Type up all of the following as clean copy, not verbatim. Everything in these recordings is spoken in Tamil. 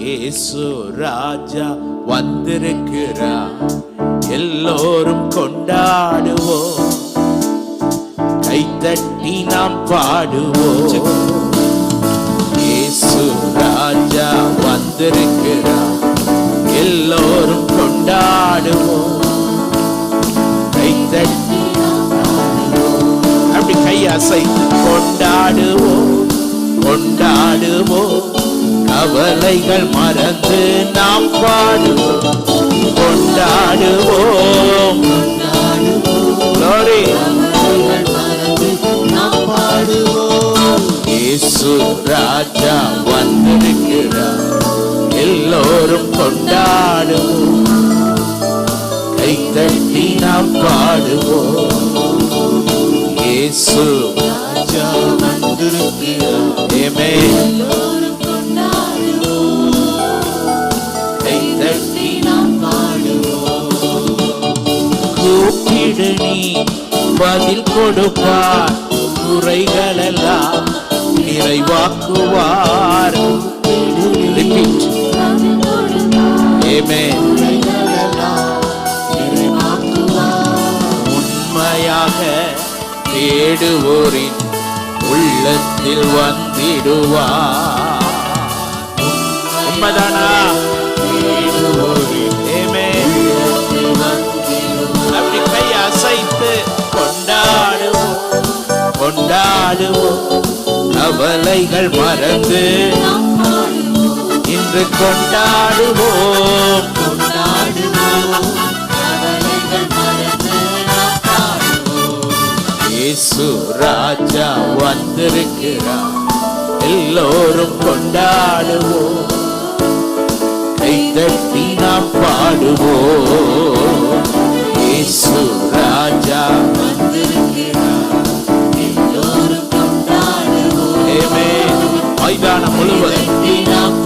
இயேசு ராஜா வந்திருக்கிறார், எல்லோரும் கொண்டாடுவோம், கைத்தட்டி நாம் பாடுவோம். இயேசு ராஜா வந்திருக்கிறார், எல்லோரும் கொண்டாடுவோம், கைத்தட்டி அப்படி கை அசைத்து கொண்டாடுவோம், கொண்டாடுவோம், கவலைகள் மறந்து நாம் பாடுவோம், கொண்டாடுவோம். இயேசு ராஜா வந்திருக்கிறார், எல்லோரும் கொண்டாடுவோம், கைத்தட்டி நாம் பாடுவோம். இயேசு ராஜா வந்திருக்கிறார், எல்லோரும் கொண்டாடுவோம், கைத்தட்டி நாம் பாடுவோம். கூப்பிடு நீ பதில் கொடுப்பார், குறைகளெல்லாம் நிறைவாக்குவார். Repeat. Amen. உண்மையாக தேடுவோரின் உள்ளத்தில் வந்திடுவார். உண்மைதானா? தேடுவோரின் அப்படி கை அசைத்து கொண்டாடுவோம், கொண்டாடுவோம், கவலைகள் மறந்து இன்று கொண்டாடுவோம், கொண்டாடுவோம், கவலைகள் மறந்து இயேசு ராஜா வந்திருக்கிறார், எல்லோரும் கொண்டாடுவோம், கைத்தட்டி நாம் பாடுவோம். இயேசு ராஜா வந்திருக்கிறார், எல்லோரும் கொண்டாடுவோம். ஆமென். மைதானம் முழுவதும்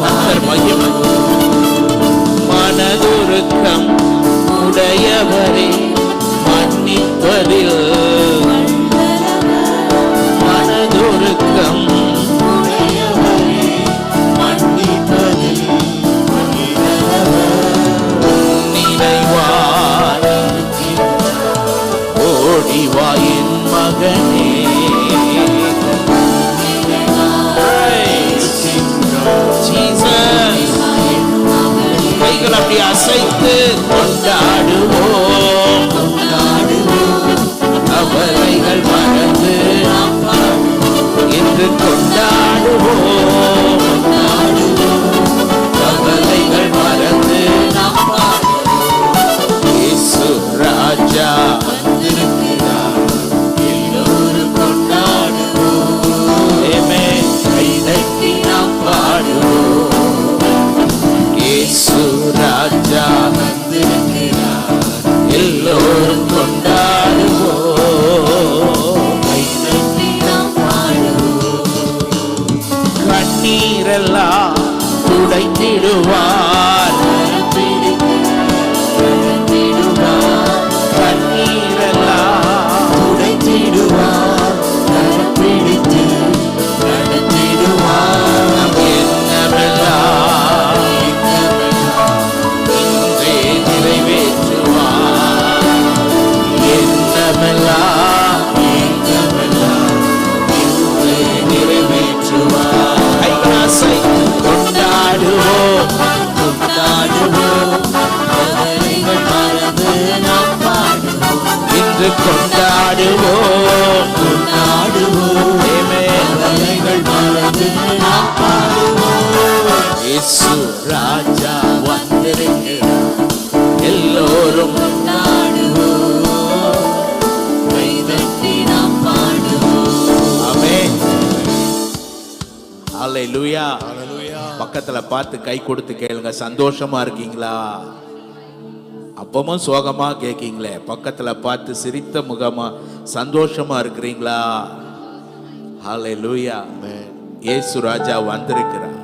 கர்த்தர் மகிமை. மனதுருக்கம் உடையவரே மன்னிப்பதில், மனதுருக்கம் உடையவரே மன்னிப்பதில் நினைவாய் ஓடிவாயின் மகனே. கைகள் அப்படி அசைத்து கொண்டாடுவோம், கவலைகள் மறந்து இன்று கொண்டாடுவோம், கவலைகள் மறந்து இயேசு ராஜா வந்திருக்கிறார், எல்லோரும் கொண்டாடுவோம். ஆமென். கைதட்டி நாம் பாடுவோம். இயேசு ராஜா வந்திருக்கிறார், எல்லோரும் கொண்டாடுவோம், கைதட்டி நாம் பாடுவோம். கண்ணீரெல்லாம் துடைத்திடுவார், கண்ணீரெல்லாம் துடைத்திடுவார், பிடித்து நடத்திடுவார். என்னவெல்லாம் இன்றே நிறைவேற்றுவார், என்னவெல்லாம் இன்றே நிறைவேற்றுவார். கைகாசை கொண்டாடுவோம், கொண்டாடுவோம், கவலைகள் மறந்து நாம் பாடுவோம், இன்று கொண்டாடுவோம், கொண்டாடுவோம், கவலைகள் மறந்து நாம் பாடுவோம். இயேசு ராஜா வந்திருக்கிறார், எல்லோரும் கொண்டாடுவோம், கைதட்டி நாம் பாடுவோம். ஆமென். ஹல்லேலூயா. பக்கத்துல பார்த்து கை கொடுத்து கேளுங்க, சந்தோஷமா இருக்கீங்களா? அப்பமும் சோகமா கேட்கீங்களே, பக்கத்துல பார்த்து சிரித்த முகமா சந்தோஷமா இருக்கிறீங்களா? ஹல்லேலூயா. இயேசு ராஜா வந்திருக்கிறார்,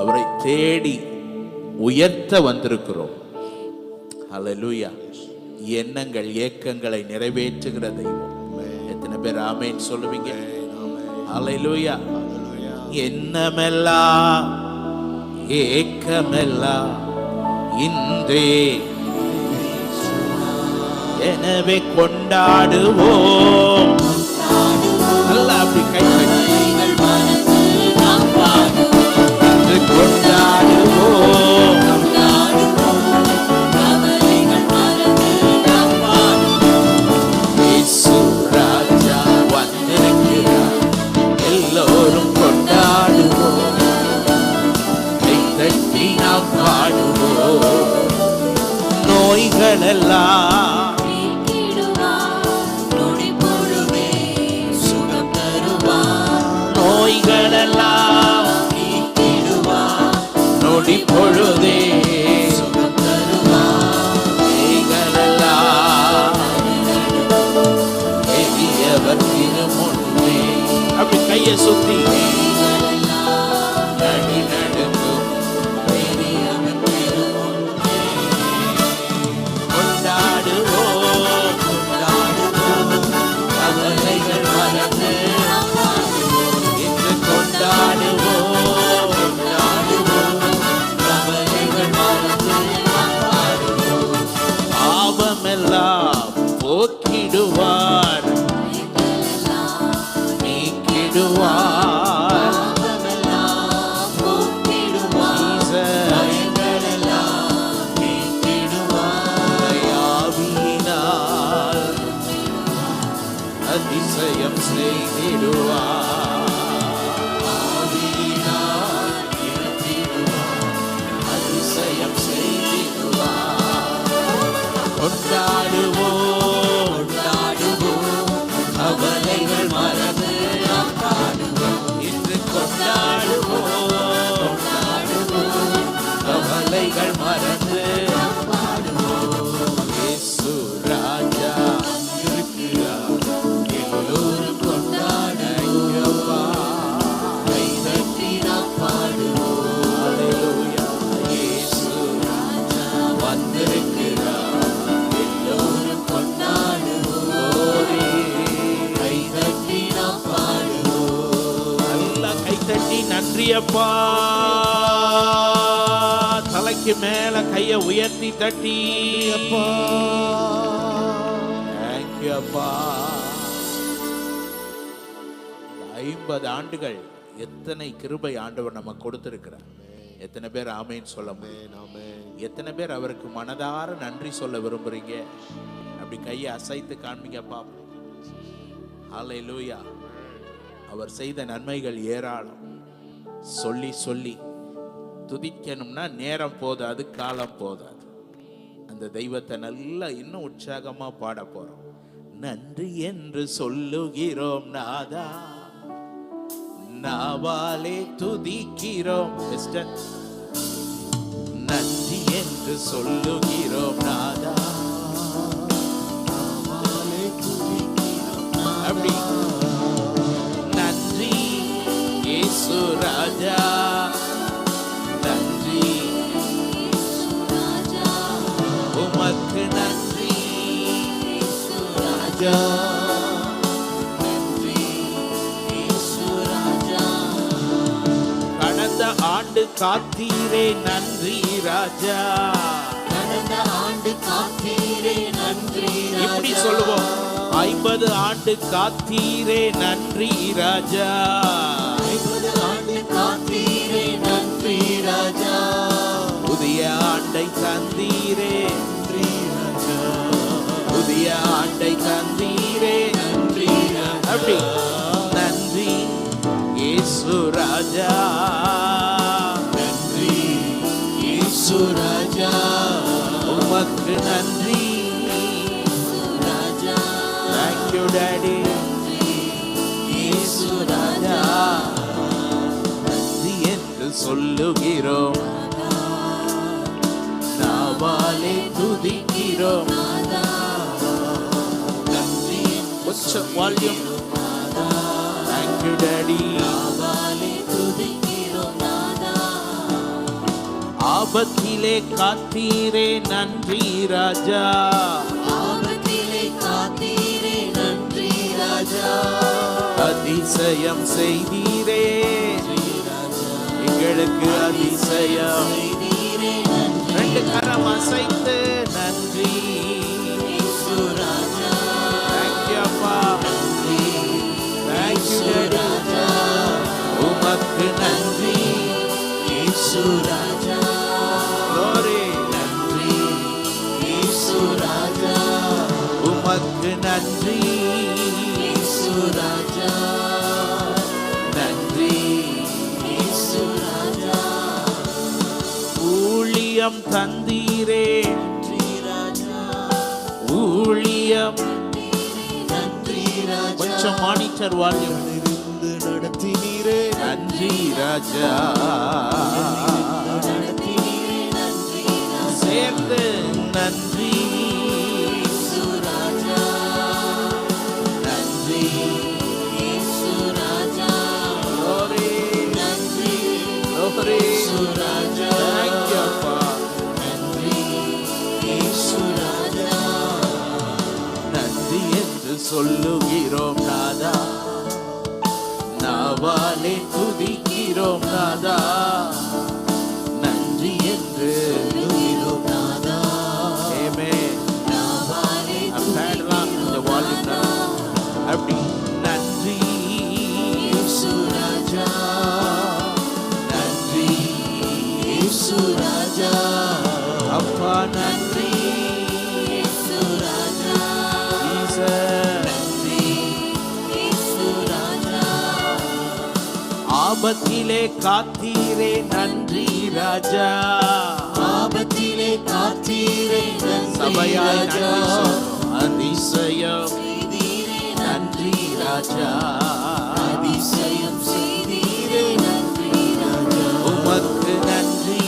அவரை தேடி உயர்த்த வந்திருக்கிறோம். ஹல்லேலூயா. எண்ணங்கள் ஏக்கங்களை நிறைவேற்றுகிற தெய்வம். எத்தனை பேர் ஆமென் சொல்லுவீங்க? ஹல்லேலூயா. எண்ணமெல்லாம் ஏக்கமெல்லாம் இன்றே எனவே கொண்டாடுவோம். நல்லா அப்படி கை இன்று கொண்டாடுவோம். இயேசு ராஜா வந்திருக்கிறார், எல்லோரும் கொண்டாடுவோம். கை தட்டி நாம் பாடுவோம். நோய்கள் எல்லாம் நோய்களெல்லாம் நொடி பொழுதே சுகம் தருவார். எளியவர் திருமுன்னே அப்படி கையை சுத்தி நடு நடுங்கும் கொண்டாடுவோம். கவலைகள் மறந்து பாவமெல்லாம் போக்கிடுவார், நீக்கிடுவார். ஆவியினால் அதிசயம் செய்திடுவார். கொண்டாடுவோம், கவலைகள் மறந்து இன்று கொண்டாடுவோம். கவலைகள் மறந்து இயேசு ராஜா இருக்கிறார், எல்லோரும் கொண்டாடுவோம். கை தட்டி நாம் பாடுவோம். அல்லேலூயா. இயேசு ராஜா வந்திருக்கிறார், நன்றியப்பா. தலைக்கு மேல கையை உயர்த்தி தட்டி அப்பா, தேங்க்யூ அப்பா. 50 ஆண்டுகள் எத்தனை கிருபை ஆண்டவர் நம்ம கொடுத்திருக்கிறார். எத்தனை பேர் ஆமேன்னு சொல்ல முடியும்? எத்தனை பேர் அவருக்கு மனதார நன்றி சொல்ல விரும்புறீங்க? அப்படி கையை அசைத்து காண்பீங்கப்பா. ஹல்லேலூயா. அவர் செய்த நன்மைகள் ஏராளம். சொல்லி சொல்லி துதிக்கணும்னா நேரம் போதாது, காலம் போதாது. அந்த தெய்வத்தை நல்லா இன்னும் உற்சாகமா பாட போறோம். நன்றி என்று சொல்லுகிறோம் நாதா, நாவாலே துதிக்கிறோம். நன்றி என்று சொல்லுகிறோம் நாதா, அப்படி நன்றி இயேசு ராஜா, நன்றி உமக்கு நன்றி இயேசு ராஜா, நன்றி இயேசு ராஜா. கடந்த ஆண்டு காத்தீரே நன்றி ராஜா, கடந்த ஆண்டு காத்தீரே நன்றி. இப்படி சொல்லுவோம். 50 ஆண்டு காத்தீரே நன்றி ராஜா, 50 ஆண்டு காத்தீரே நன்றி ராஜா. புதிய ஆண்டை தந்தீரே நன்றி ராஜா, புதிய ஆண்டை தந்தீரே நன்றி ராஜா. அப்படி நன்றி இயேசு ராஜா, நன்றி இயேசு ராஜா, உமக்கு நன்றி ராஜா. Thank you Daddy. இயேசு ராஜா, நன்றி என்று சொல்லுகிறோம், நாவாலே துதிக்கிறோம். நன்றி கொஞ்சம் வால்யூம். Thank you Daddy. நாவாலே துதிக்கிறோம் நாதா. ஆபத்திலே காத்தீரே நன்றி ராஜா, ஆபத்திலே காத்தீரே நன்றி ராஜா. அதிசயம் செய்தீரே ராஜா, எங்களுக்கு அதிசயம். ரெண்டு கரம் அசைத்து நன்றி. தேங்க்யூ அப்பா, தேங்க்யூ ராஜா. உமக்கு நன்றி இயேசு ராஜா. glory நன்றி இயேசு ராஜா. உமக்கு நன்றி இயேசு ராஜா. நன்றி இயேசு ராஜா. ஊழியம் தந்தீரே ஊழியம். கொஞ்சம் மானிட்டர் வால்யூம் நடத்தினீரே. நன்றி ராஜா. சேர்ந்து நன்றி ராஜா. நன்றி ராஜா. நன்றி ராஜா. நன்றி என்று சொல்லுகிறோம் நாதா, நாவாலே துதிக்கிறோம் நாதா. நன்றி என்று சொல்லுகிறோம் நாதா. ஆமென். பாடலாம் இந்த வால்யூம்ல அப்படி. நன்றி இயேசு ராஜா. நன்றி இயேசு ராஜா. அப்பா நன்றி இயேசு ராஜா. நன்றி இயேசு ராஜா. ஆபத்திலே காத்தீரே நன்றி ராஜா. ஆபத்திலே காத்தீரே சபையாய் நன்றி. அதிசயம் நன்றி ராஜா. அதிசயம் செய்தீரே நன்றி ராஜா. உமக்கு நன்றி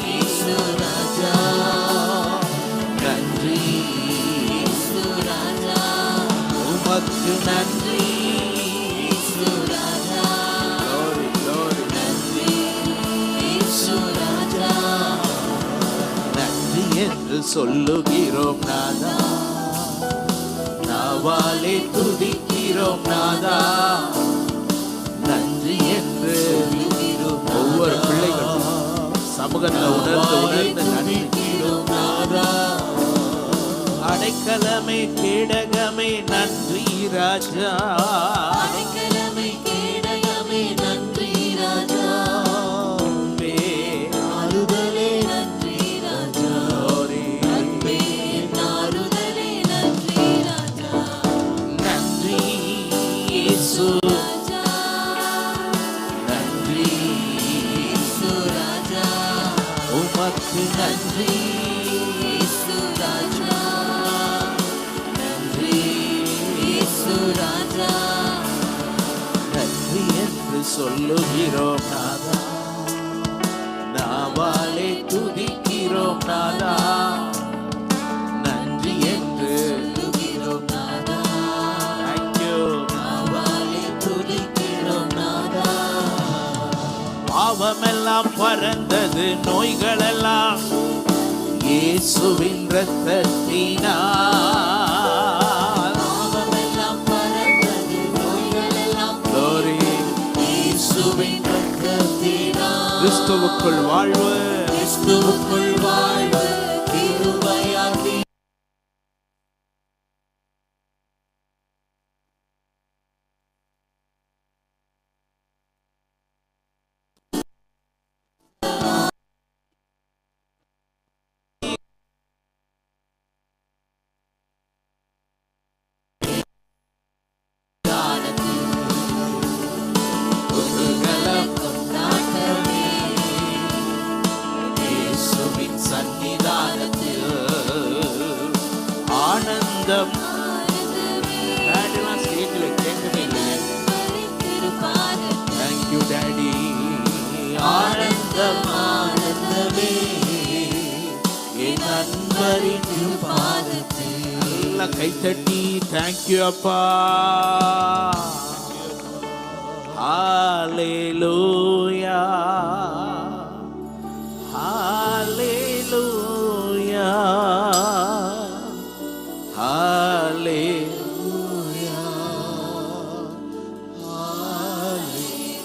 இயேசு ராஜா. நன்றி இயேசு ராஜா. உமக்கு நன்றி இயேசு ராஜா. glory glory. நன்றி இயேசு ராஜா. நன்றி என்று சொல்லுகிறோம் நாதா, நாவாலே துதிக்கிறோம் நாதா. நன்றி என்று ஒவ்வொரு பிள்ளைகளும் சமூகத்தில் உணர்ந்து நன்றிக்கிறோம் நாதா. அடைக்கலமே கேடகமே நன்றி ராஜா. அடைக்கலமே கேடகமே நன்றி ராஜா. ஆறுதலே நன்றி ராஜா. அன்பே ஆறுதலே நன்றி ராஜா. நன்றி இயேசு ராஜா. நன்றி இயேசு ராஜா. உமக்கு நன்றி இயேசு ராஜா. நன்றி இயேசு ராஜா. நன்றி என்று சொல்லுகிறோம் நாதா, நாவாலே துதிக்கிறோம் நாதா. நன்றி என்று சொல்லுகிறோம் நாதா. தேங்க்யூ. நாவாலே துதிக்கிறோம் நாதா. பாவமெல்லாம் பறந்தது, நோய்களெல்லாம் இயேசுவின் இரத்தத்தினால். பாவமெல்லாம் பறந்தது, நோய்களெல்லாம் glory இயேசுவின் இரத்தத்தினால். கிறிஸ்துவுக்குள் வாழ்வு, கிறிஸ்துவுக்குள் வாழ்வு கிருபையாகி. ஆனந்தம் ஸ்டேஜில் கேட்கவே இல்லையே. Thank you daddy. ஆனந்தம் ஆனந்தமே என் நண்பரின் திருப்பாதத்தில். நல்லா கைத்தட்டி தேங்க்யூ அப்பா. ஹalleluya ஹalleluya ஹalleluya ஹalleluya.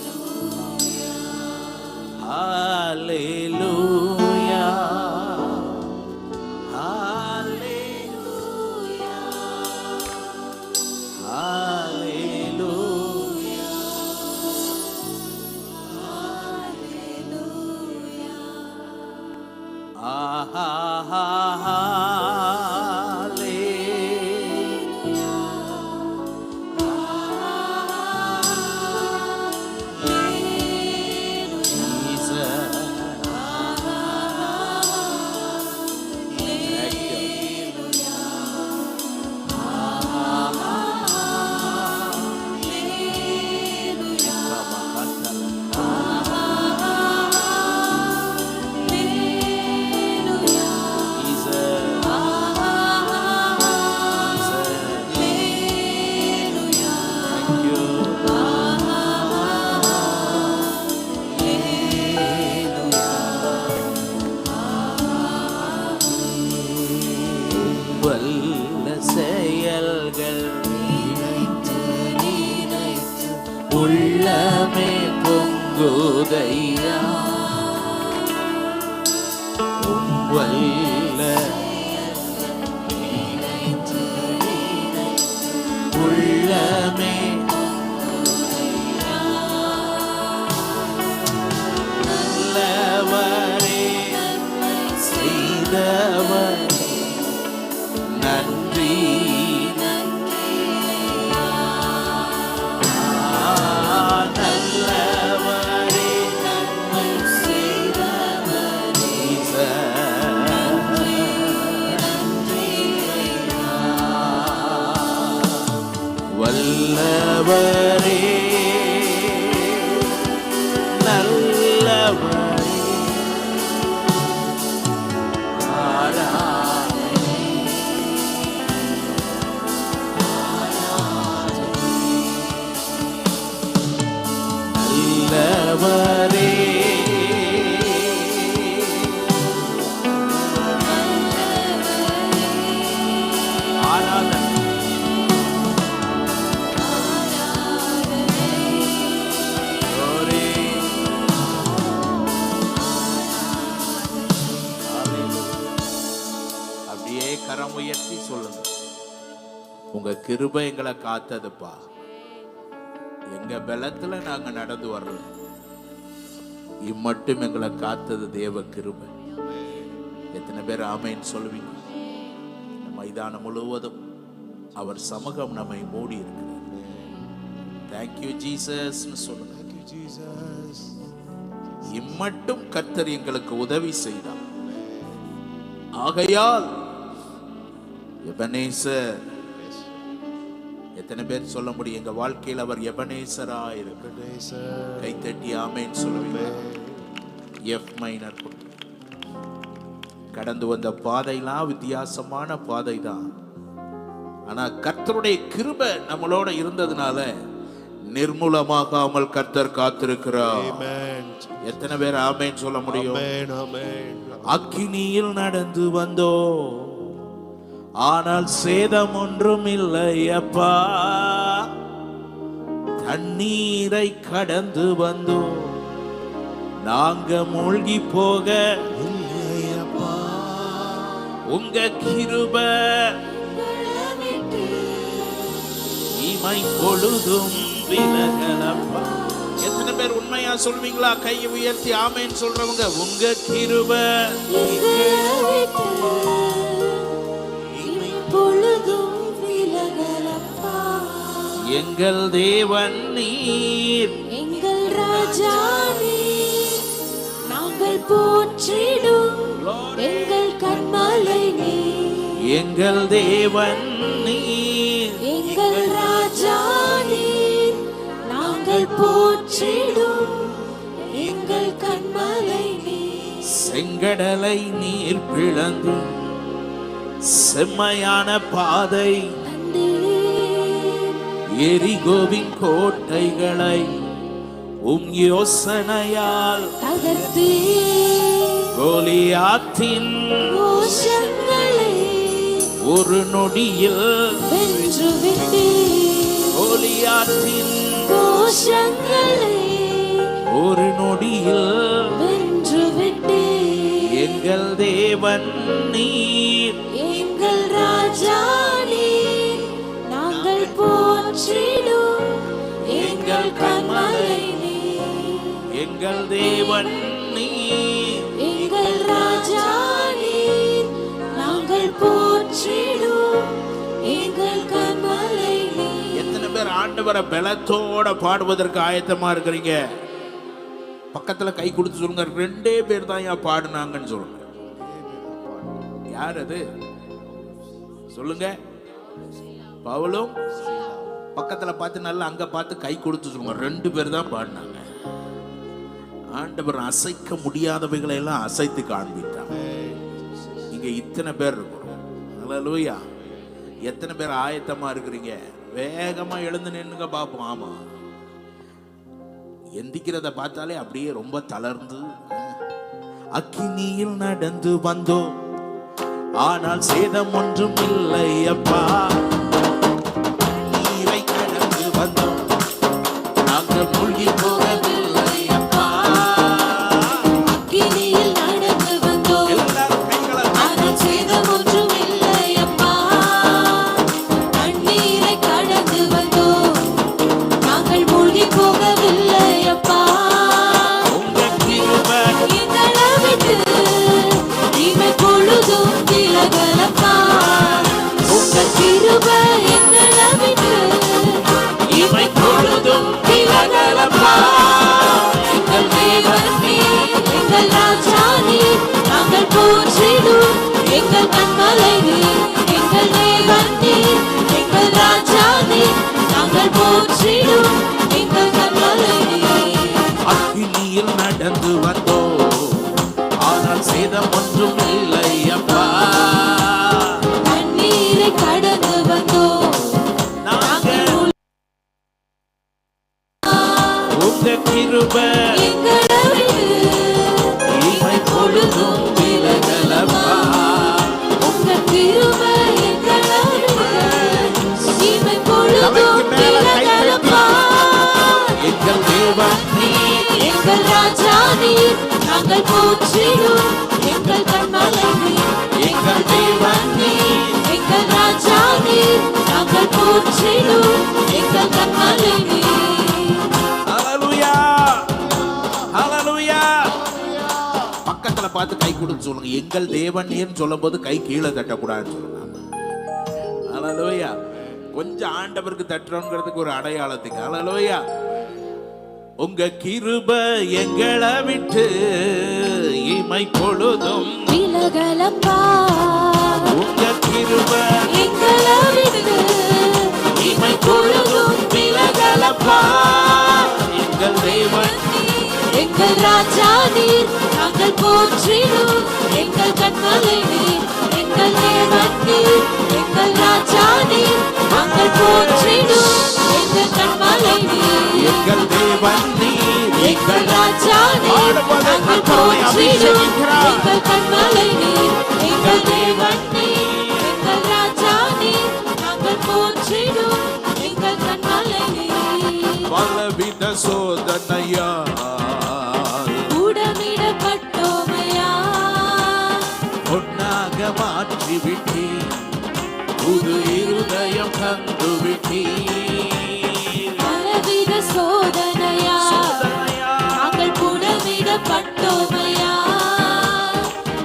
வல்ல செயல்கள் உள்ளமே பொங்குதையா வல்ல உள்ளமே நல்லவரே செய்தவர் நன்றி நல்லவரே நன்மை செய்தவர் வல்லவரே நல்லவரே நல்லவரே அப்படியே கரம் உயர்த்தி சொல்லுங்க, உங்க கிருபை எங்களை காத்ததுப்பா. எங்க பலத்துல நாங்க நடந்து வரல, இம்மட்டும் எங்களை காத்தது தேவ கிருபை. எத்தனை பேர் ஆமைன்னு சொல்லுவீங்க? மைதானம் முழுவதும் அவர் சமூகம் நம்மை மூடி இருக்கிறார். தேங்க்யூ ஜீசஸ் சொல்லுங்க. இம்மட்டும் கர்த்தர் எங்களுக்கு உதவி செய்தார். ஆகையால் எபனேசர், எத்தனை பேர் சொல்ல முடியும் எங்க வாழ்க்கையில் அவர் எபனேசரா இருக்கு? கைத்தட்டி ஆமென் சொல்லுவீங்க. எஃப் மைனர் கடந்து வந்த பாதைலாம் வித்தியாசமான பாதை தான். ஆனா கர்த்தருடைய கிருபை நம்மளோட இருந்ததுனால நிர்மூலமாகாமல் கர்த்தர் காத்திருக்கிறார். எத்தனை பேர் ஆமென் சொல்ல முடியும்? அக்கினியில் நடந்து வந்தோ, ஆனால் சேதம் ஒன்றும் இல்லை அப்பா. தண்ணீரை கடந்து வந்தோ, நாங்க மூழ்கி போக இல்லையப்பா. உங்க கிருபை இமை பொழுதும் விலகலப்பா. எத்தனை பேர் உண்மையா சொல்வீங்களா? கையை உயர்த்தி ஆமென் சொல்றவங்க. உங்க கிருபை பொழுதும் விலகலப்பா. எங்கள் தேவன் நீர், எங்கள் ராஜா நீர், நாங்கள் போற்றிடும் எங்கள் கண்மலை நீர். எங்கள் தேவன் நீர், எங்கள் ராஜா நீர், நாங்கள் போற்றிடும் எங்கள் கண்மலை நீர். செங்கடலை நீர் பிளந்து செம்மையான பாதை எரிகோவின் கோட்டைகளை உம் யோசனையால் தகர்த்தே. கோலியாத்தின் கோஷங்களை ஒரு நொடியில் வென்றுவிட்டே. கோலியாத்தின் கோஷங்களை ஒரு நொடியில் வென்றுவிட்டே. எங்கள் தேவன் நீர், எங்கள் ராஜா நீர், நாங்கள் போற்றிடும் எங்கள் கண்மலை நீர். எங்கள் தேவன் நீர், எங்கள் ராஜா போற்றிடும் எங்கள் கண்மலை நீ. எத்தனை பேர் ஆண்டவரை பலத்தோட பாடுவதற்கு ஆயத்தமா இருக்கிறீங்க? பக்கத்துல கை கொடுத்து சொல்லுங்க, 2 பேர் தான் ஏன் பாடுனாங்கன்னு சொல்லுங்க. யார் அது சொல்லுங்க? பவுலும் பக்கத்துல பார்த்து நல்லா அங்க பார்த்து கை கொடுத்து சொல்லுங்க, 2 பேர் தான் பாடினாங்க. ஆண்டவர் அசைக்க முடியாதவைகளை எல்லாம் அசைத்து காண்பித்தாங்க. இங்க இத்தனை பேர் இருக்கிறோம். அல்லேலூயா. எத்தனை பேர் ஆயத்தமா இருக்கிறீங்க? வேகமா எழுந்து நின்னுங்க பாப்போம். ஆமா, எந்திக்கிறத பார்த்தாலே அப்படியே ரொம்ப தளர்ந்து. அக்கினியில் நடந்து வந்தோம், ஆனால் சேதம் ஒன்றும் இல்லை அப்பா. நீரை கடந்து வந்தோம், நாங்கள் மூழ்கி போகவில்லை அப்பா. அக்கினியில் நடந்து வந்தோம், எல்லாரும் கைகளை ஆனால் சேதம் ஒன்றும் இல்லை அப்பா. தண்ணீரை கடந்து வந்தோம், நாங்கள் மூழ்கி போகவில்லை அப்பா. உங்க கிருபை எங்களை விட்டு இமை பொழுதும் விலகலப்பா. உங்க கிருபை எங்களை விட்டு இமை பொழுதும் விலகலப்பா. எங்கள் தேவன் நீர், எங்கள் ராஜா நீர், நாங்கள் போற்றிடும் எங்கள் கண்மலை நீர். எங்கள் தேவன் நீர், எங்கள் ராஜா நீர், நாங்கள் போற்றிடும் எங்கள் கண்மலை நீர். அக்கினியில் நடந்து வந்தோம், ஆனால் சேதம் ஒன்றும் இல்லை அப்பா. தண்ணீரை கடந்து வந்தோம், நாங்கள் உங்க கிருபை எங்களை விட்டு இமை பொழுதும் விலகலப்பா. உங்க கிருபை எங்களை விட்டு இமை பொழுதும் விலகலப்பா. எங்கள் தேவன் நீர், எங்கள் ராஜா நீர், நாங்கள் போற்றிடும் எங்கள் கண்மலை நீர். எங்கள் தேவன் நீர், எங்கள் ராஜா நீர், நாங்கள் போற்றிடும் எங்கள் கண்மலை நீர். ஹல்லேலூயா, ஹல்லேலூயா. பக்கத்துல பார்த்து கை கொடுத்து சொல்லுங்க, எங்கள் தேவன் நீர்னு சொல்லும்போது கை கீழே தட்டக்கூடாதுன்னு சொல்லுங்க. ஹல்லேலூயா. கொஞ்சம் ஆண்டவருக்கு தட்டுறோங்கிறதுக்கு ஒரு அடையாளத்துக்கு. ஹல்லேலூயா. உங்க கிருபை எங்களை விட்டு இமை பொழுதும் விலகலப்பா. உங்க கிருபை எங்களை விட்டு இமை பொழுதும் விலகலப்பா. எங்கள் தேவன் எங்கள் ராஜா நீர், நாங்கள் போற்றிடும் எங்கள் கண்மலை நீர். எங்கள் தேவன் நீர், எங்கள் ராஜா நீர், நாங்கள் போற்றிடும் எங்கள் கண்மலை நீர். எங்கள் தேவன் நீர், எங்கள் ராஜா நீர், நாங்கள் போற்றிடும் எங்கள் கண்மலை நீர். எங்கள் தேவன் நீர், எங்கள் ராஜா நீர், நாங்கள் போற்றிடும் எங்கள் கண்மலை நீர். பலவித சோதனையா கூடமிடப்பட்டோமையா, பொன்னாக மாற்றி விட்டீ, புது இருதயம் தந்து விட்டீ. பலவித சோதனையா, சோதனையா நாங்கள் கூடமிடப்பட்டோமையா,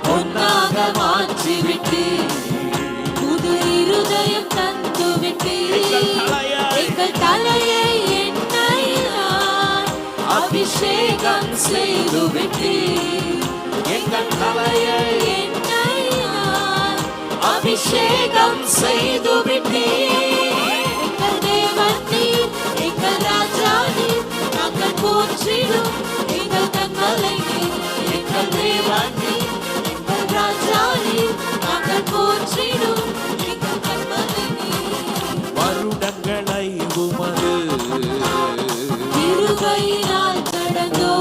பொன்னாக மாற்றி விட்டு புது இருதயம் தந்து விட்டு. எங்கள் தலையை எண்ணெயினால் அபிஷேகம் செய்து விட்டு. எங்கள் தலையை எண்ணெயினால் அபிஷேகம் செய்து விட்டீ. எங்கள் தேவன் நீர், எங்கள் ராஜா நீர், நாங்கள் போற்றிடும் எங்கள் கண்மலை நீர். எங்கள் தேவன் நீர், எங்கள் ராஜா நீர், நாங்கள் போற்றிடும் எங்கள் கண்மலை நீர். வருடங்களை உமது கிருபையினால் கடந்தோ,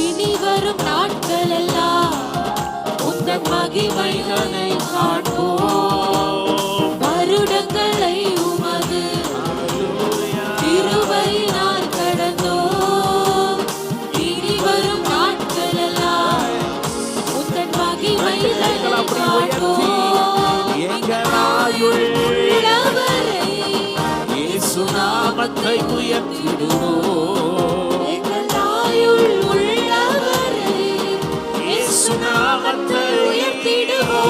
இனி வரும் நாட்கள் எல்லாம் உந்தன் மகிமைகளை காண்போம். வருடங்களை உமது கிருபையினால் கடந்தோ, இனி வரும் நாட்கள் எல்லாம் உந்தன் மகிமைகளை காண்போம். எங்கள் ஆயுள் உள்ளவரை இயேசு நாமத்தை உயர்த்திடுவோம். எங்கள் ஆயுள் உள்ளவரை இயேசு நாமத்தை உயர்த்திடுவோம்.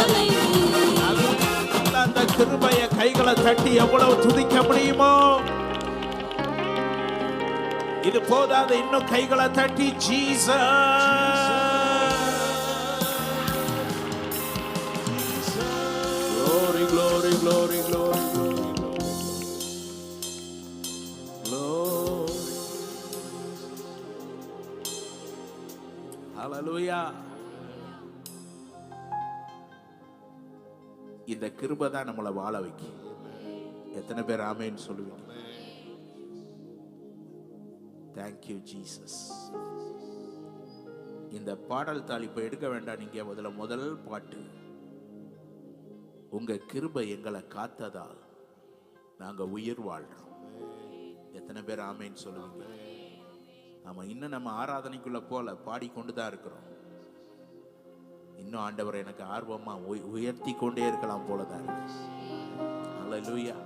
கண்மலை நீர். அந்த கிருபைய கைகளை தட்டி எவ்வளவு துதிக்க முடியுமோ? இது போதாது, இன்னும் கைகளை தட்டி Jesus. Glory, glory, glory, glory, glory, glory. Hallelujah. இந்த கிருபை தான் நம்மளை வாழ வைக்கும். எத்தனை பேர் ஆமென் சொல்லுவீங்க? Thank you Jesus. இந்த பாடல் தாளிப்பை எடுக்க வேண்டாம். நீங்க முதல் பாட்டு, உங்க கிருபை எங்களை காத்ததால் நாங்க உயிர் வாழ்றோம். எத்தனை பேர் ஆமென் சொல்லுவீங்க? ஆமா, இன்னும் நம்ம ஆராதனைக்குள்ள போல பாடிக்கொண்டு தான் இருக்கிறோம். இன்னும் ஆண்டவர் எனக்கு ஆர்வமா உயர்த்தி கொண்டே இருக்கலாம் போலதான் இருக்கு. அல்லேலூயா.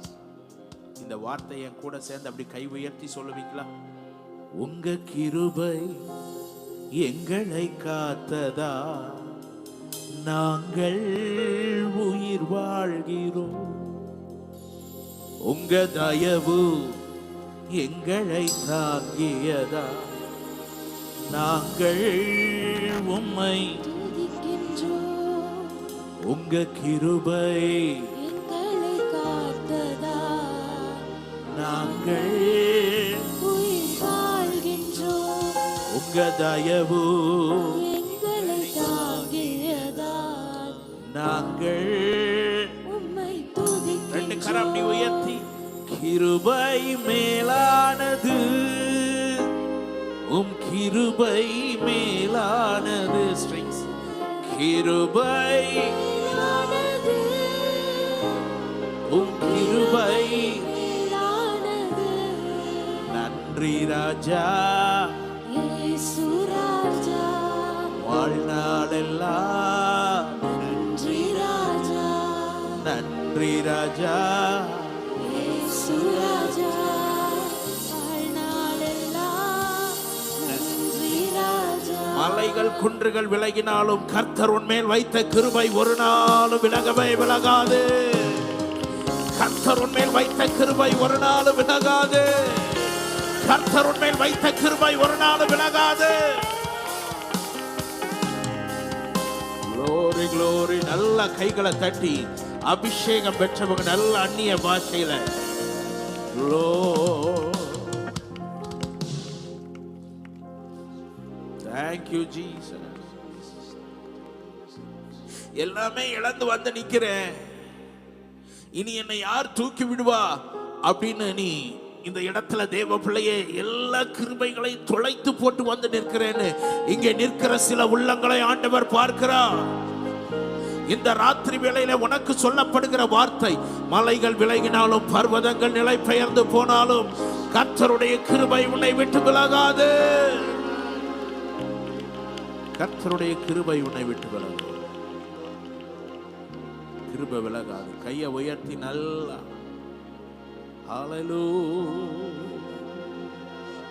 இந்த வார்த்தையை கூட சேர்ந்து அப்படி கை உயர்த்தி சொல்லுவீங்களா? உங்க கிருபை எங்களை காத்ததா நாங்கள் உயிர் வாழ்கிறோம். உங்க தயவு எங்களை தாங்கியதா நாங்கள் உம்மை துதிக்கின்றோம். உங்க கிருபை எங்களை காத்ததா நாங்கள் உயிர் வாழ்கின்றோம். உங்க தயவு எங்களை தாங்கியதா நாங்கள் உம்மை ரெண்டு கரம் அப்படி துதிக்கின்றோம். உயர்த்தி, கிருபை மேலானது, உம் கிருபை மேலானது. ஸ்ட்ரிங்ஸ். கிருபை மேலானது, உம் கிருபை. மேலானது. நன்றி ராஜா, இயேசு ராஜா, வாழ்நாளெல்லாம் நன்றி ராஜா, நன்றி ராஜா. இயேசு ராஜா, வாழ்நாளெல்லாம் நன்றி ராஜா. மலைகள் குன்றுகள் விலகினாலும் கர்த்தர் உன்மேல் வைத்த கிருபை ஒரு நாளும் விலகவே விலகாது. கர்த்தர் உன்மேல் வைத்த கிருபை ஒரு நாளும் விலகாது. கர்த்தர் உன்மேல் வைத்த கிருபை ஒரு நாளும் விலகாது. Glory, glory. நல்ல கைகளை தட்டி அபிஷேகம் பெற்றவங்க நல்ல அந்நிய பாஷையில Thank you Jesus. எல்லாமே இழந்து வந்து நிக்கிறேன், இனி என்னை யார் தூக்கி விடுவா அப்படின்னு நீ இந்த இடத்துல தேவ பிள்ளையே எல்லா கிருபைகளை தொலைத்து போட்டு வந்து நிற்கிறேன்னு இங்கே நிற்கிற சில உள்ளங்களை ஆண்டவர் பார்க்கிறார். இந்த ராத்திரி வேளையில உனக்கு சொல்லப்படுகிற வார்த்தை, மலைகள் விலகினாலும் பர்வதங்கள் நிலை பெயர்ந்து போனாலும் கர்த்தருடைய கிருபை உன்னை விட்டு விலகாது. கர்த்தருடைய கிருபை உன்னை விட்டு விலகாது. கிருபை விலகாது. கையை உயர்த்தி நல்லா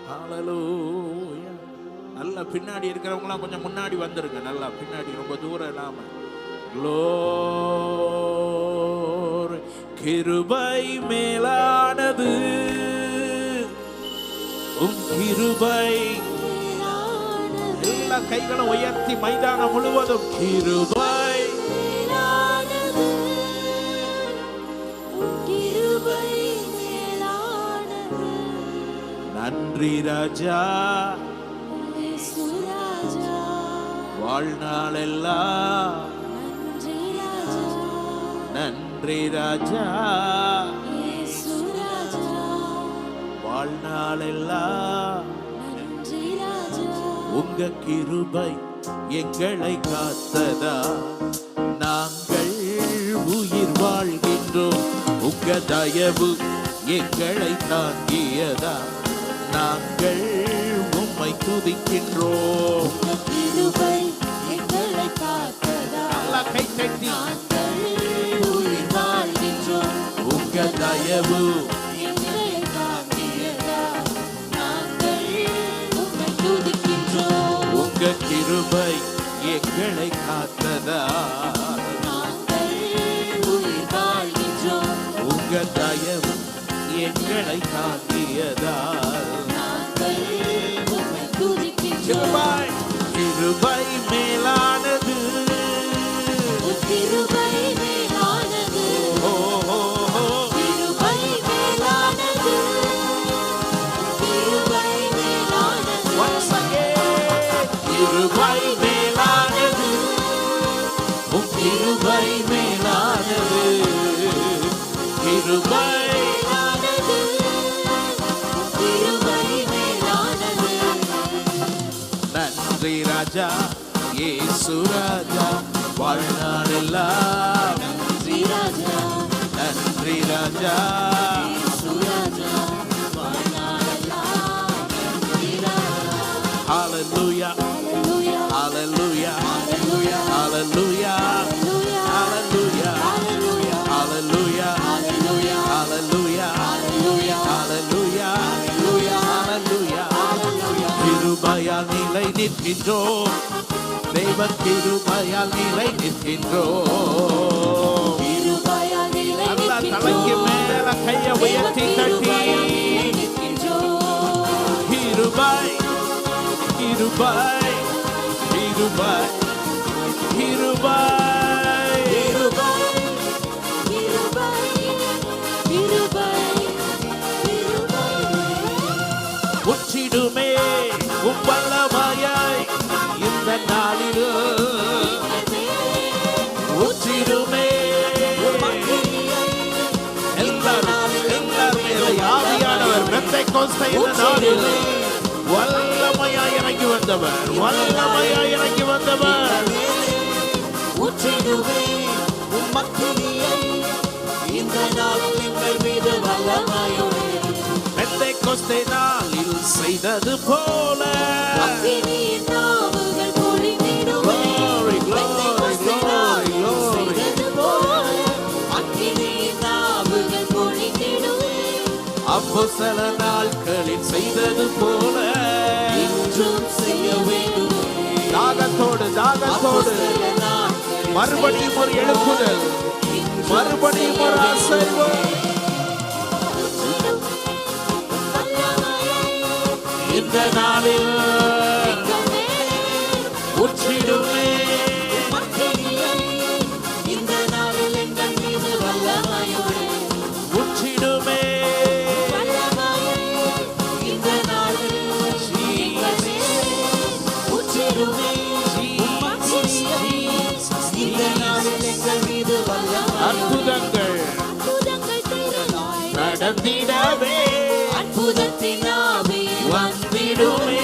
ஹalleluya. நல்லா பின்னாடி இருக்கிறவங்களாம் கொஞ்சம் முன்னாடி வந்துருங்க. நல்லா பின்னாடி, ரொம்ப தூரம் இல்லாம. Glory. கிருபை மேலானது, உம் கிருபை. எல்லா கைகளும் உயர்த்தி மைதானம் முழுவதும் கிருபை. மேலானது, உம் கிருபை மேலானது. நன்றி ராஜா, இயேசு ராஜா, வாழ்நாளெல்லாம் நன்றி ராஜா, நன்றி ராஜா, இயேசு ராஜா, வாழ்நாளெல்லாம் நன்றி ராஜா. உங்க கிருபை எங்களை காத்ததா நாங்கள் உயிர் வாழ்கின்றோம். உங்க தயவு எங்களை தாங்கியதா நாங்கள் உம்மை துதிக்கின்றோம். உங்க கிருபை எங்களை காத்ததா நல்லா கை தட்டி, நாங்கள் உயிர் வாழ்கின்றோம். உங்க தயவு எங்களை தாங்கியதா நாங்கள் உம்மை துதிக்கின்றோம். உங்க கிருபை எங்களை காத்ததா நாங்கள் மிக தயவு எங்களை தாங்கியதால் நாங்கள் உம்மை துதிக்கின்றோம். கிருபை மேலானது, கிருபை மேலானது, ஓ ஓ, ஓ. கிருபை மேலானது, கிருபை மேலானது, Once again. கிருபை மேலானது, உம் கிருபை மேலானது, கிருபை மேலானது, கிருபை மேலானது. நன்றி ராஜா இயேசு ராஜா வாழ்நாளெல்லாம் நன்றி ராஜா, நன்றி ராஜா இயேசு ராஜா, வாழ்நாளெல்லாம் நன்றி ராஜா. Hallelujah Hallelujah, Hallelujah hallelujah, Hallelujah hallelujah, Hallelujah hallelujah, Hallelujah hallelujah, Hallelujah hallelujah, Hallelujah Hallelujah hallelujah. கிருபையால் நிலை நிற்கின்றோம், தேவ கிருபையால் நிலை நிற்கின்றோம். கிருபையால் நிலை நல்லா தலைக்கு மேல கைய உயர்த்தி தட்டி நிற்கின்றோம். கிருபை கிருபை கிருபை கிருபை கிருபை, கிருபை, கிருபை, கிருபை. உச்சிடுமே உம் வல்லமையாய் இந்த நாளிலும் உச்சிடுமே எல்லாரும் மேலே ஆவியானவர் பெந்தைக்கோஸ்தே இந்த நாளில் வல்லமையாய் இறங்கி வந்தவர், வல்லமையாய் இறங்கி வந்தவர். உச்சிடுமே உம் அக்கினியை இந்த நாளில் எங்கள் மீது வல்லமையோடு. பெந்தைக்கோஸ்தே நாளில் செய்தது போல அக்கினியின் நாவுகள் பொழிந்திடுமே. Glory, glory, பெந்தைக்கோஸ்தே நாளில் glory, glory. செய்தது போல அக்கினியின் நாவுகள் பொழிந்திடுமே. அப்போஸ்தல நாட்களில் செய்தது போல இன்றும் செய்ய வேண்டுமே. தாகத்தோடு தாகத்தோடு அப்போஸ்தல நாட்களில் மறுபடியும் ஒரு எழுப்புதல், இன்றும் மறுபடியும் ஒரு அசைவு. இந்த நாளில் உச்சிடுமே இந்த நாளில் எங்கள் மீது வல்லமையோடு உச்சிடுமே வல்லமையை இந்த நாளில் எங்கள் மேல் உச்சிடுமே. இந்த நாளில் எங்கள் மீது வல்லமையோடு அற்புதங்கள் அற்புதங்கள் திரளாய் நடந்திடவே அற்புதத்தின் ஆவி வந்திடுமே.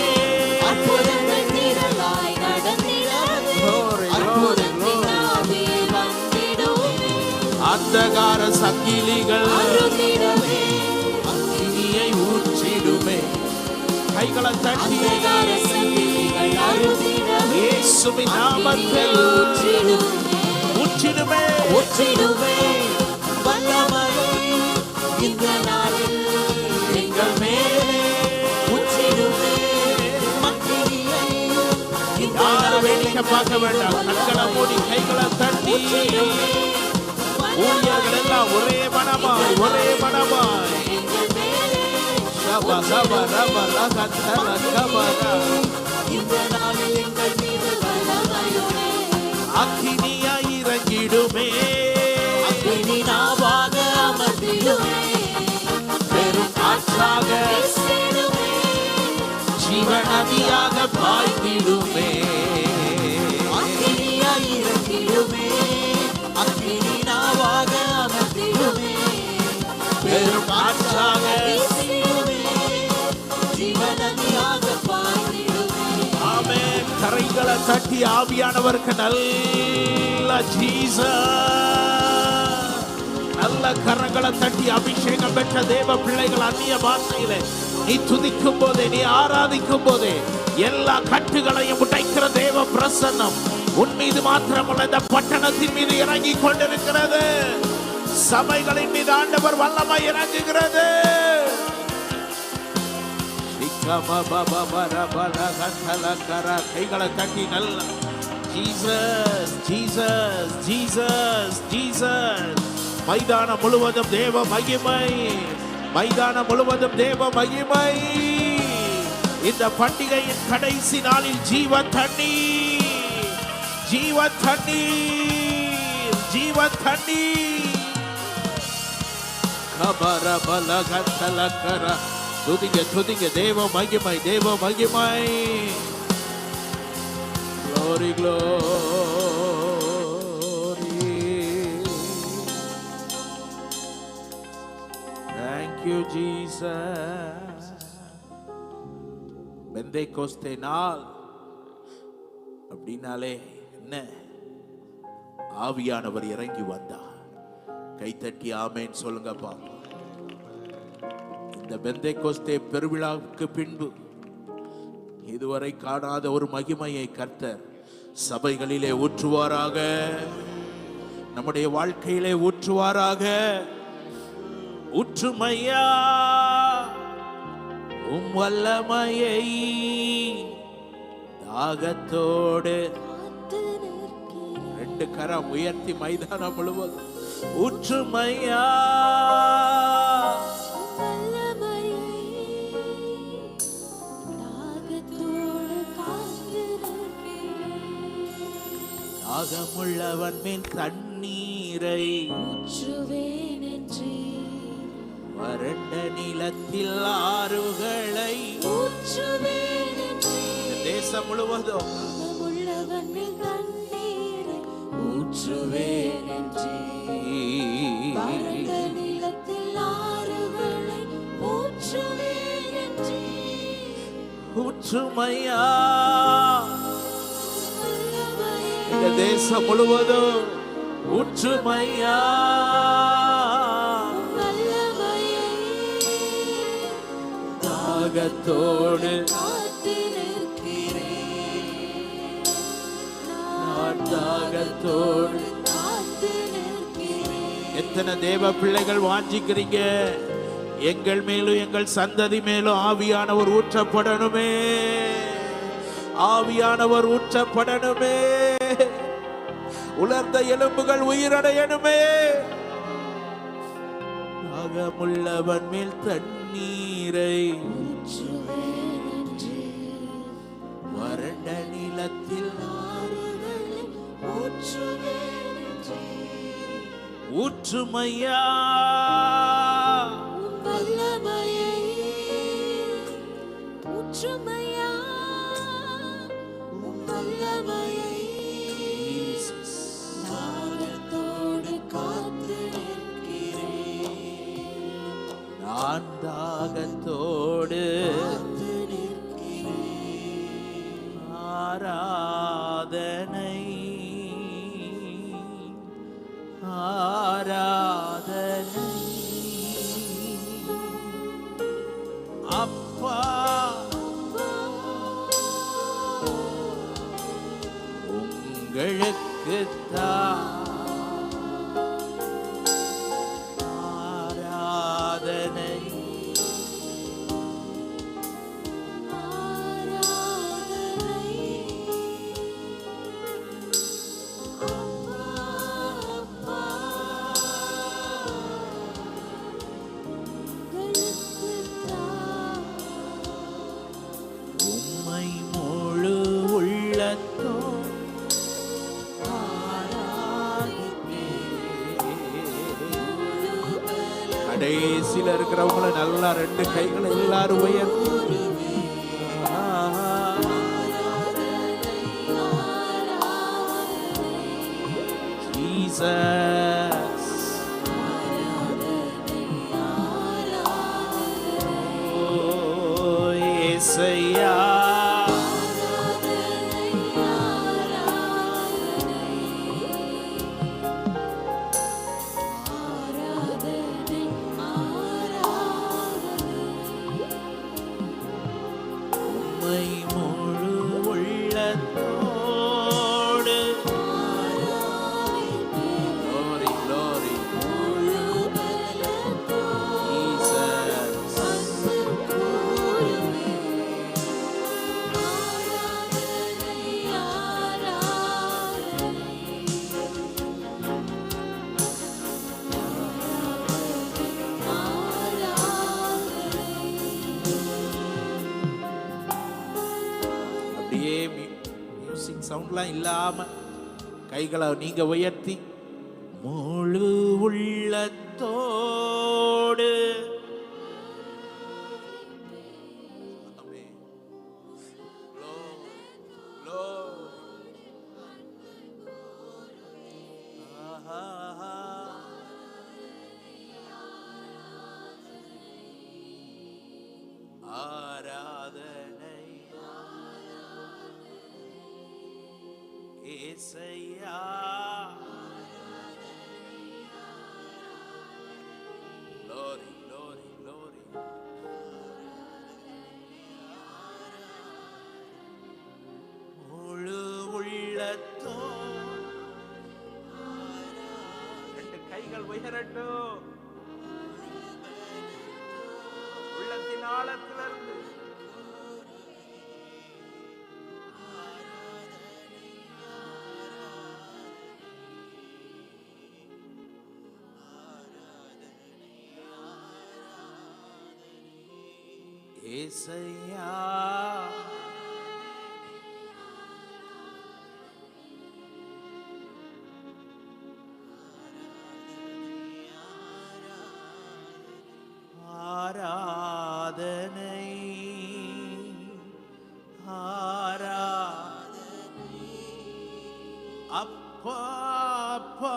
அற்புதங்கள் திரளாய் நடந்திடவே Glory, glory, அற்புதத்தின் glory. ஆவி வந்திடுமே. அந்தகார சங்கிலிகள் அருந்திடவே அக்கினியை ஊற்றிடுமே. கைகளை தட்டி அந்தகார சங்கிலிகள் அருந்திடவே இயேசுவின் நாமத்தில் ஊற்றிடுமே. உச்சிடுமே வல்லமையை இந்த நாளில் எங்கள் மேலே உச்சிடுமே. அக்கினியை இந்த யாரும் வேடிக்கை நாளில் பார்க்க வேண்டாம், கண்களை மூடி கைகளை தட்டி ஊழியர்கள் எல்லாம் ஒரே மனமாய் ஒரே மனமாய் எங்கள் மேலே சப சப ரப ரக தல கபரா. இந்த நாளில் எங்கள் மீது வல்லமையோடு அக்கினியாய் இறங்கிடுமே. அக்கினி நாவாக அமர்ந்திடுமே. பெரும் காற்றாக வீசிடுமே. ஜீவநதியாக பாய்ந்திடுமே. அக்கினியாய் இறங்கிடுமே. அக்கினி நாவாக அமர்ந்திடுமே. பெரும் காற்றாக வீசிடுமே. ஜீவநதியாக பாய்ந்திடுமே. ஆமென். கரைகளை தட்டி ஆவியானவருக்கு நல்ல ஜீசஸ், நல்ல கரங்களை தட்டி அபிஷேகம் பெற்ற தேவ பிள்ளைகள் அந்நிய பாஷையிலே நீ துதிக்கும் போதே, நீ ஆராதிக்கும் போதே எல்லா கட்டுகளையும் உடைக்கிற தேவ பிரசன்னம் உன் மீது மாத்திரமல்ல இந்த பட்டணத்தின் மீது இறங்கி கொண்டிருக்கிறது. சபைகளின் மீது ஆண்டவர் வல்லமை இறங்குகிறது. கைகளை தட்டி நல்ல ஜீசஸ் ஜீசஸ் ஜீசஸ் ஜீசஸ் மைதானம் முழுவதும் தேவ மகிமை, மைதானம் முழுவதும் தேவ மகிமை. இந்த பண்டிகையின் கடைசி நாளில் ஜீவ தண்ணீர், ஜீவ தண்ணீர், ஜீவ தண்ணீர். கபர பலகத்தலக்கர துதிங்க துதிங்க தேவ மகிமை, தேவ மகிமை. Glory, glory. Thank you, Jesus. Pentecost நாள் அப்படின்னாலே என்ன? ஆவியானவர் இறங்கி வந்தார். கைத்தட்டி ஆமென் சொல்லுங்க பாப்போம். இந்த பெந்தேகோஸ்தே பெருவிழாவுக்கு பின்பு இதுவரை காணாத ஒரு மகிமையை கர்த்தர் சபைகளிலே ஊற்றுவாராக, நம்முடைய வாழ்க்கையிலே ஊற்றுவாராக. ஊற்றுமையா உம் வல்லமையை தாகத்தோடு ரெண்டு கரம் உயர்த்தி மைதானம் முழுவதும் ஊற்றுமையா தாகமுள்ளவன் மேல் தண்ணீரை ஊற்றுவேன் என்று, வறண்ட நிலத்தில் ஆறுகளை ஊற்றுவேன் என்று, தேசம் முழுவதும் தாகமுள்ளவன் மேல் தண்ணீரை ஊற்றுவேன் என்று, வறண்ட நிலத்தில் ஆறுகளை ஊற்றுவேன் என்று. ஊற்றுமையா இந்த தேசம் முழுவதும் ஊற்றுமையா தாகத்தோடு நான் தாகத்தோடு. எத்தனை தேவ பிள்ளைகள் வாஞ்சிக்கிறீங்க? எங்கள் மேலும் எங்கள் சந்ததி மேலும் ஆவியானவர் ஊற்றப்படணுமே, ஆவியானவர் ஊற்றப்படணுமே, உலர்ந்த எலும்புகள் உயிரடையணுமே. தாகமுள்ளவன் மேல் தண்ணீரை வறண்ட நிலத்தில் ஊற்றுமையா ஊற்றுமையா வல்லமையை தாகத்தோடு காத்து நிற்கிறேன், நான் தாகத்தோடு ஆராதனை ஆராதனை அப்பா உங்களுக்குத்தான் ஆராதனை உம்மை முழு உள்ளத்தோ கடைசியில் இருக்கிறவங்கள நல்லா ரெண்டு கைகளை எல்லாரும் உயர்த்தி ஜீசஸ் ஓ இயேசையா உம்மை முழு உள்ளத்தோடு glory glory Jesus எல்லாம் இல்லாம கைகளை நீங்க உயர்த்தி முழு உள்ளத்தோடு ஆராதனை ஏசையா glory glory glory முழு உள்ளத்தோ ரெண்டு கைகள் உயரட்டும் உள்ளத்தின் ஆழத்திலிருந்து ஏசையா ஆராதனை ஆராதனை அப்பா அப்பா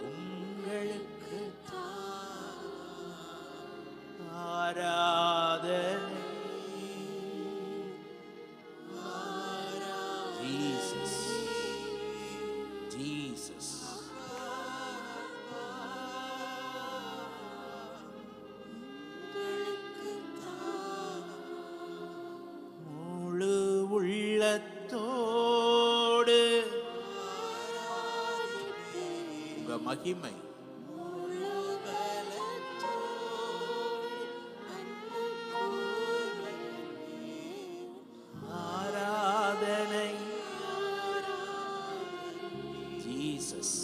உங்களுக்கு ஆராதனை ஜீசஸ் ஜீசஸ் முழு உள்ளத்தோடு உங்க மகிமை ஆராதனை ஜீசஸ்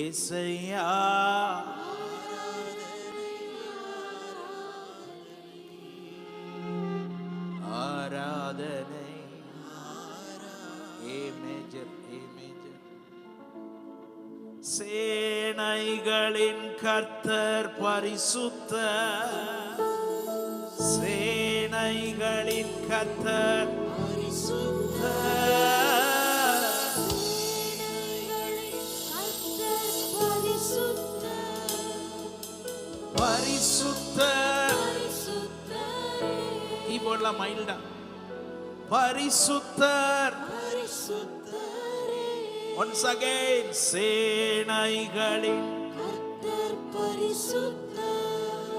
ஏசையா ஆராதனை ஏ மேஜர் ஏ மேஜர் சேனைகளின் கர்த்தர் பரிசுத்தர் சேனைகளின் கர்த்தர் பரிசுத்தர் பரிசுத்தர் கீபோர்ட்ல மைல்டா பரிசுத்தர் once again சேனைகளின் கர்த்தர் பரிசுத்தர்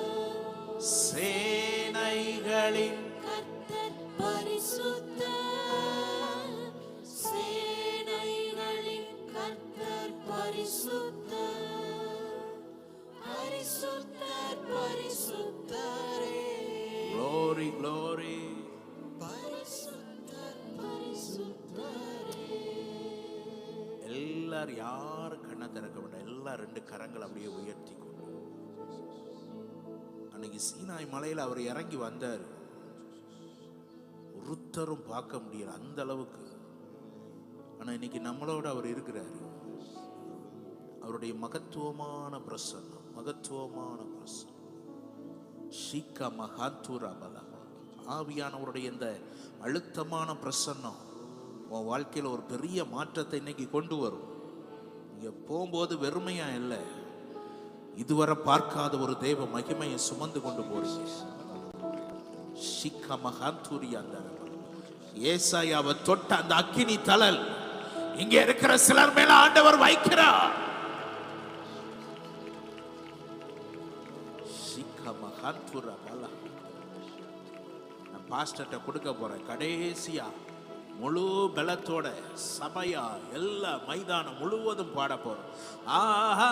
சேனைகளின் கர்த்தர் பரிசுத்தர் சேனைகளின் கர்த்தர் பரிசுத்தர் பரிசுத்தர் பரிசுத்தரே glory glory பரிசுத்தர் பரிசுத்தரே எல்லாரும் யார் கண்ணை திறக்க வேண்டாம் எல்லா ரெண்டு கரங்கள் அப்படியே உயர்த்தி கொண்டு அன்னைக்கு சீனாய் மலையில் அவர் இறங்கி வந்தார் ஒருத்தரும் பார்க்க முடியல அந்த அளவுக்கு ஆனா இன்னைக்கு நம்மளோட அவர் இருக்கிறார் அவருடைய மகத்துவமான பிரசன்னம் மகத்துவமான பிரசன்னம் ஷீகா மகாந்தூரா பலா ஆவியானவருடைய இந்த அழுத்தமான பிரசன்னம் உன் வாழ்க்கையில் ஒரு பெரிய மாற்றத்தை இன்னைக்கு கொண்டு வரும். இங்க போகும்போது வெறுமையா இல்லை, இதுவரை பார்க்காத ஒரு தேவ மகிமையை சுமந்து கொண்டு போறீங்க. ஷிக்கா மகாந்தூரியா ஏசாயாவை தொட்ட அந்த அக்கினி தழல் இங்க இருக்கிற சிலர் மேல ஆண்டவர் வைக்கிறார். ஷிக்கா மகாந்தூரா பலா நான் பாஸ்டர்ட்ட கொடுக்க போறேன். கடைசியா முழு பலத்தோட சபையா எல்லா மைதானம் முழுவதும் பாட போறோம். ஆஹா